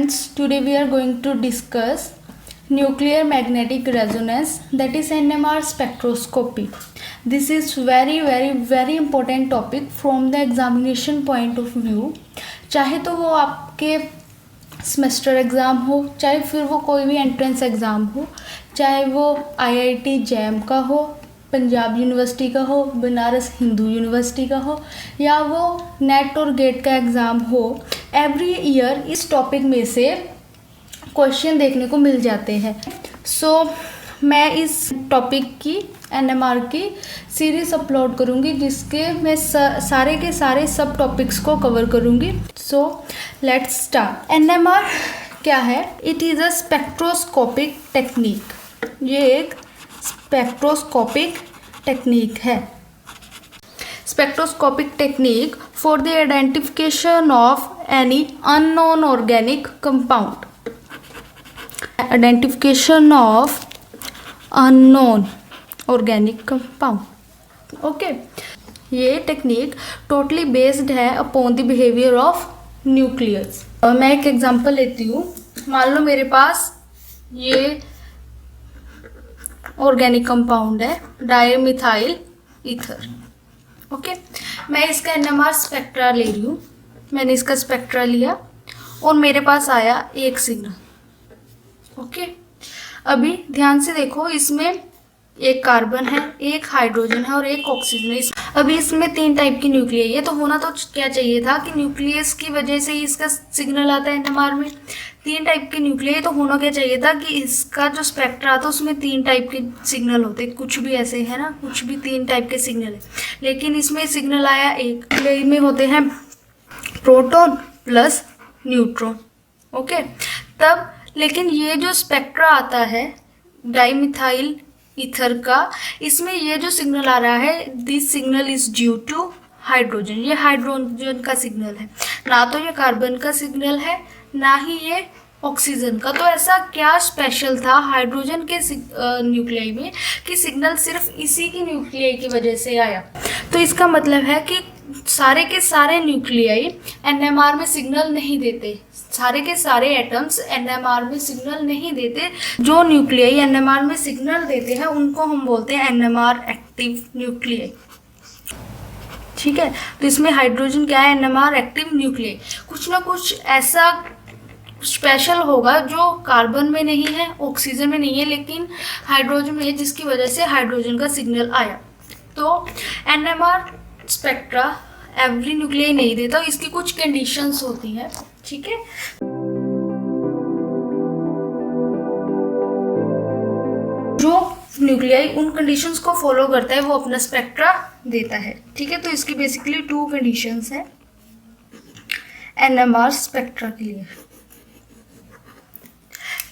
students, today we are going to discuss nuclear magnetic resonance, that is NMR spectroscopy. This is very important topic from the examination point of view. चाहे तो वो आपके semester exam हो, चाहे फिर वो कोई भी एंट्रेंस एग्ज़ाम हो, चाहे वो IIT जैम का हो, पंजाब यूनिवर्सिटी का हो, बनारस हिंदू यूनिवर्सिटी का हो, या वो नेट और गेट का एग्ज़ाम हो, एवरी ईयर इस टॉपिक में से क्वेश्चन देखने को मिल जाते हैं. मैं इस टॉपिक की NMR की सीरीज़ अपलोड करूँगी जिसके मैं सारे के सारे सब टॉपिक्स को कवर करूँगी. Let's start. NMR क्या है? It is a spectroscopic technique. ये एक स्पेक्ट्रोस्कोपिक टेक्निक है. Spectroscopic technique for the identification of any unknown organic compound. Identification of unknown organic compound. Okay, ये टेक्निक टोटली बेस्ड है upon the behaviour of nucleus. मैं एक example लेती हूँ. मान लो मेरे पास ये ऑर्गेनिक कंपाउंड है डाइमिथाइल ईथर. ओके, मैं इसका NMR स्पेक्ट्रा ले रही हूँ. मैंने इसका स्पेक्ट्रा लिया और मेरे पास आया एक सिग्नल. ओके, अभी ध्यान से देखो, इसमें एक कार्बन है, एक हाइड्रोजन है और एक ऑक्सीजन है. अभी इसमें 3 टाइप की न्यूक्लियाई है, तो होना तो क्या चाहिए था कि न्यूक्लियस की वजह से ही इसका सिग्नल आता है NMR में. 3 टाइप की न्यूक्लियाई, तो होना क्या चाहिए था कि इसका जो स्पेक्ट्रा था उसमें 3 टाइप के सिग्नल होते. कुछ भी ऐसे है ना, कुछ भी 3 टाइप के सिग्नल है, लेकिन इसमें सिग्नल आया एक. न्यूक्लियाई में होते हैं प्रोटॉन प्लस न्यूट्रॉन. ओके, तब लेकिन ये जो स्पेक्ट्रा आता है डाइमिथाइल ईथर का, इसमें ये जो सिग्नल आ रहा है, this signal is due to hydrogen. ये हाइड्रोजन का सिग्नल है, ना तो ये कार्बन का सिग्नल है, ना ही ये ऑक्सीजन का. तो ऐसा क्या स्पेशल था हाइड्रोजन के न्यूक्लियाई में कि सिग्नल सिर्फ इसी की न्यूक्लियाई की वजह से आया? तो इसका मतलब है कि सारे के सारे न्यूक्लियाई NMR में सिग्नल नहीं देते. सारे के सारे एटम्स NMR में सिग्नल नहीं देते. जो न्यूक्लियाई NMR में सिग्नल देते हैं उनको हम बोलते हैं NMR एक्टिव न्यूक्लियाई. ठीक है, तो इसमें हाइड्रोजन क्या है? NMR active nuclei. कुछ ना कुछ ऐसा स्पेशल होगा जो कार्बन में नहीं है, ऑक्सीजन में नहीं है, लेकिन हाइड्रोजन में है, जिसकी वजह से हाइड्रोजन का सिग्नल आया. तो NMR स्पेक्ट्रा एवरी न्यूक्लियाई नहीं देता, इसकी कुछ कंडीशंस होती हैं. ठीक है, जो न्यूक्लियाई उन कंडीशंस को फॉलो करता है वो अपना स्पेक्ट्रा देता है. ठीक है, तो इसकी बेसिकली 2 कंडीशंस है NMR स्पेक्ट्रा के लिए.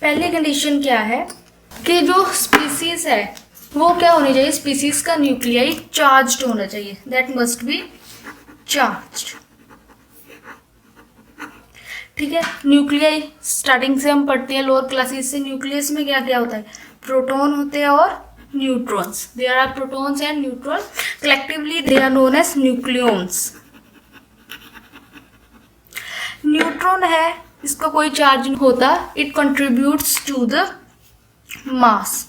पहली कंडीशन क्या है कि जो स्पीसीज है वो क्या होनी चाहिए? स्पीसीज का न्यूक्लियाई चार्ज्ड होना चाहिए. That must be charged. ठीक है, न्यूक्लियाई स्टार्टिंग से हम पढ़ते हैं लोअर क्लासेस से. न्यूक्लियस में क्या क्या होता है? प्रोटॉन होते हैं और neutrons. There are protons and neutron. Collectively they are known as nucleons. Neutron है, इसका कोई चार्ज नहीं होता. It contributes to the mass.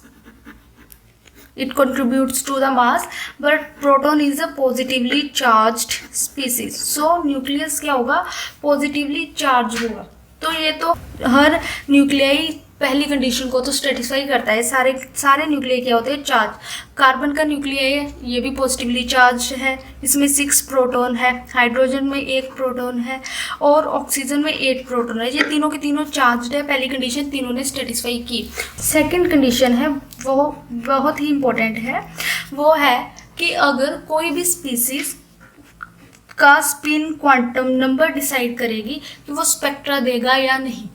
It contributes to the mass, but proton is a positively charged species. So nucleus क्या होगा? Positively charged होगा. तो ये तो हर न्यूक्लियाई पहली कंडीशन को तो सेटिस्फाई करता है. सारे न्यूक्लियाई क्या होते हैं? चार्ज. कार्बन का न्यूक्लियाई है, ये भी पॉजिटिवली चार्ज है. इसमें 6 प्रोटॉन है, हाइड्रोजन में 1 प्रोटॉन है और ऑक्सीजन में 8 प्रोटॉन है. ये तीनों के तीनों चार्ज है. पहली कंडीशन तीनों ने सेटिस्फाई की. सेकेंड कंडीशन है, वो बहुत ही इंपॉर्टेंट है. वो है कि अगर कोई भी स्पीसीज का स्पिन क्वांटम नंबर डिसाइड करेगी कि वो स्पेक्ट्रा देगा या नहीं.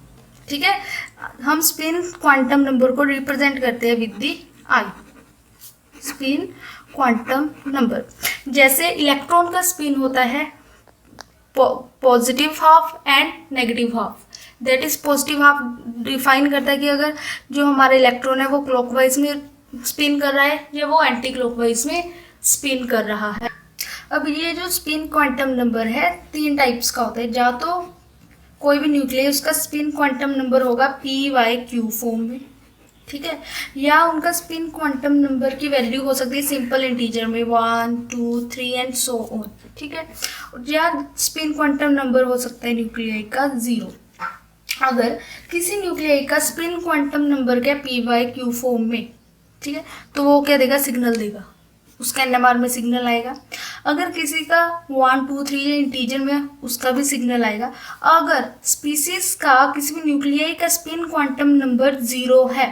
ठीक है, हम स्पिन क्वांटम नंबर को रिप्रेजेंट करते हैं with the I. Spin quantum number, जैसे इलेक्ट्रॉन का स्पिन होता है positive half and negative half. That is positive half define करता है कि अगर जो हमारा इलेक्ट्रॉन है वो क्लॉकवाइज में स्पिन कर रहा है या वो एंटी क्लॉकवाइज में स्पिन कर रहा है. अब ये जो स्पिन क्वांटम नंबर है 3 टाइप्स का होता है. या तो कोई भी न्यूक्लियस उसका स्पिन क्वांटम नंबर होगा PYQ फॉर्म में, ठीक है। या उनका स्पिन क्वांटम नंबर की वैल्यू हो सकती है सिंपल इंटीजर में 1 2 3 एंड सो ऑन, ठीक है। या स्पिन क्वांटम नंबर हो सकता है न्यूक्लियाई का 0। अगर किसी न्यूक्लियाई का स्पिन क्वांटम नंबर क्या PYQ फॉर्म में, ठीक है, तो वो क्या देगा, सिग्नल देगा, उसका NMR में सिग्नल आएगा। अगर किसी का 1 2 3 इंटीजर में, उसका भी सिग्नल आएगा। अगर स्पीसीज का किसी भी न्यूक्लियाई का स्पिन क्वांटम नंबर 0 है,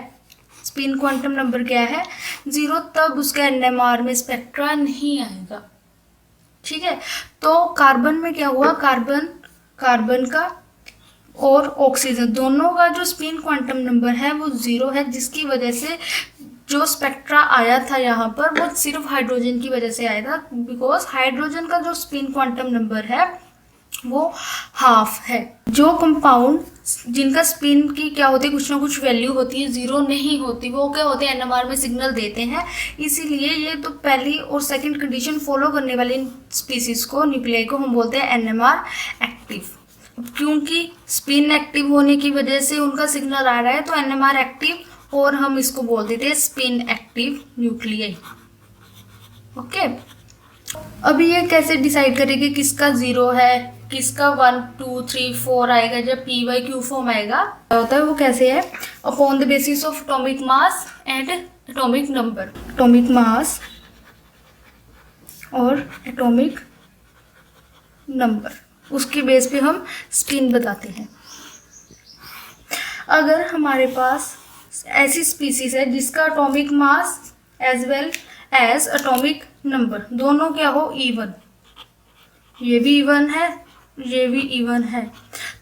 स्पिन क्वांटम नंबर क्या है 0, तब उसका NMR में स्पेक्ट्रा नहीं आएगा, ठीक है। तो कार्बन में क्या हुआ, कार्बन का और ऑक्सीजन दोनों का जो स्पिन क्वांटम नंबर है वो 0 है, जिसकी वजह से जो स्पेक्ट्रा आया था यहाँ पर वो सिर्फ हाइड्रोजन की वजह से आया था, बिकॉज हाइड्रोजन का जो स्पिन क्वांटम नंबर है वो हाफ है। जो कंपाउंड जिनका स्पिन की क्या होती है, कुछ ना कुछ वैल्यू होती है, 0 नहीं होती, वो क्या होते हैं, NMR में सिग्नल देते हैं। इसीलिए ये तो पहली और सेकंड कंडीशन फॉलो करने वाली स्पीसीज को, न्यूक्लियाई को हम बोलते हैं NMR एक्टिव। क्योंकि स्पिन एक्टिव होने की वजह से उनका सिग्नल आ रहा है, तो NMR एक्टिव, और हम इसको बोल देते हैं स्पिन एक्टिव न्यूक्लियाई। ओके, अभी ये कैसे डिसाइड करेंगे किसका 0 है, किसका 1 2 3 4 आएगा, जब PYQ फॉर्म आएगा क्या होता है, वो कैसे है, upon the basis of atomic mass and atomic number. Atomic mass और एटॉमिक नंबर, उसके बेस पे हम स्पिन बताते हैं। अगर हमारे पास ऐसी स्पीसीज है जिसका atomic mass as well as atomic number दोनों क्या हो, इवन, ये भी इवन है, ये भी इवन है,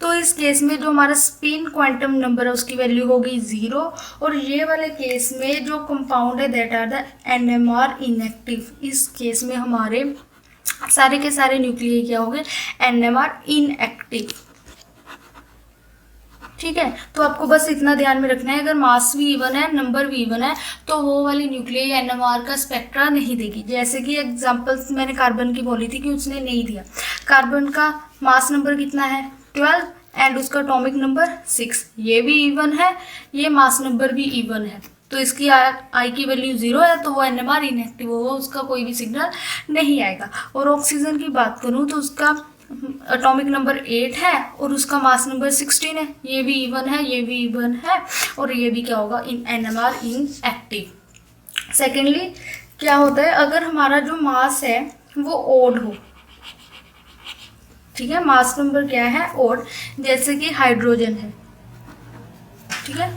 तो इस केस में जो हमारा स्पिन क्वांटम नंबर है उसकी वैल्यू होगी 0। और ये वाले केस में जो कंपाउंड है that are the NMR inactive. इस केस में हमारे सारे के सारे न्यूक्लियाई क्या हो गए, NMR इनएक्टिव, ठीक है। तो आपको बस इतना ध्यान में रखना है, अगर मास भी इवन है, नंबर भी इवन है, तो वो वाली न्यूक्लियाई NMR का स्पेक्ट्रा नहीं देगी। जैसे कि एग्जांपल्स मैंने कार्बन की बोली थी कि उसने नहीं दिया। कार्बन का मास नंबर कितना है 12 एंड उसका एटॉमिक नंबर 6, ये भी इवन है, ये मास नंबर भी इवन है, तो इसकी आई की वैल्यू 0 है, तो वो NMR इनएक्टिव होगा, उसका कोई भी सिग्नल नहीं आएगा। और ऑक्सीजन की बात करूँ तो उसका एटॉमिक नंबर 8 है और उसका मास नंबर 16 है, ये भी इवन है, ये भी इवन है, और ये भी क्या होगा, NMR इनएक्टिव। सेकेंडली क्या होता है, अगर हमारा जो मास है वो ओड हो, ठीक है, मास नंबर क्या है ओड, जैसे कि हाइड्रोजन है, ठीक है,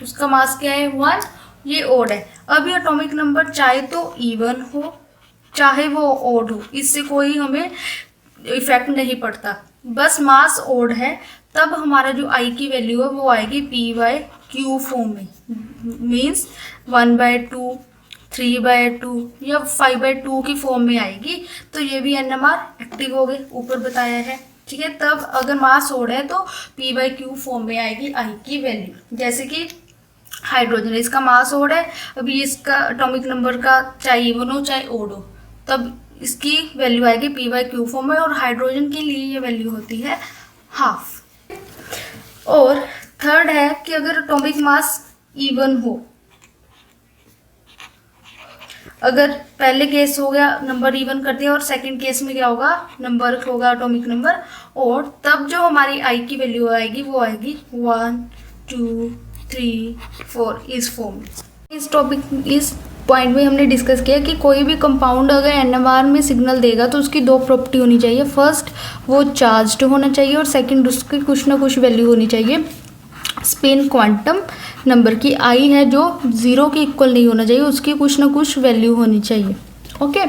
उसका मास क्या है 1, ये ओड है। अभी एटॉमिक नंबर चाहे तो इवन हो चाहे वो ओड हो, इससे कोई हमें इफेक्ट नहीं पड़ता, बस मास ओड है, तब हमारा जो आई की वैल्यू है वो आएगी PYQ फॉर्म में, मीन्स 1/2 3/2 या 5/2 की फॉर्म में आएगी, तो ये भी NMR एक्टिव हो गए, ऊपर बताया है, ठीक है। तब अगर मास ओड है तो PYQ फॉर्म में आएगी आई की वैल्यू। जैसे कि हाइड्रोजन, इसका मास ओड है, अभी इसका एटॉमिक नंबर का चाहे इवन हो चाहे ओड हो, तब इसकी वैल्यू आएगी PYQ फॉर्म में, और हाइड्रोजन के लिए ये वैल्यू होती है हाफ। और थर्ड है कि अगर एटॉमिक मास इवन हो, अगर पहले केस हो गया नंबर इवन कर दिया और सेकंड केस में क्या होगा, नंबर होगा एटॉमिक नंबर, और तब जो हमारी आई की वैल्यू आएगी वो आएगी 1 2 3 4 इस फॉर्म में। इस पॉइंट में हमने डिस्कस किया कि कोई भी कंपाउंड अगर NMR में सिग्नल देगा तो उसकी दो प्रॉपर्टी होनी चाहिए, फर्स्ट वो चार्ज्ड होना चाहिए और सेकंड उसकी कुछ ना कुछ वैल्यू होनी चाहिए। स्पिन क्वांटम नंबर की आई है जो 0 के इक्वल नहीं होना चाहिए, उसकी कुछ ना कुछ वैल्यू होनी चाहिए। ओके।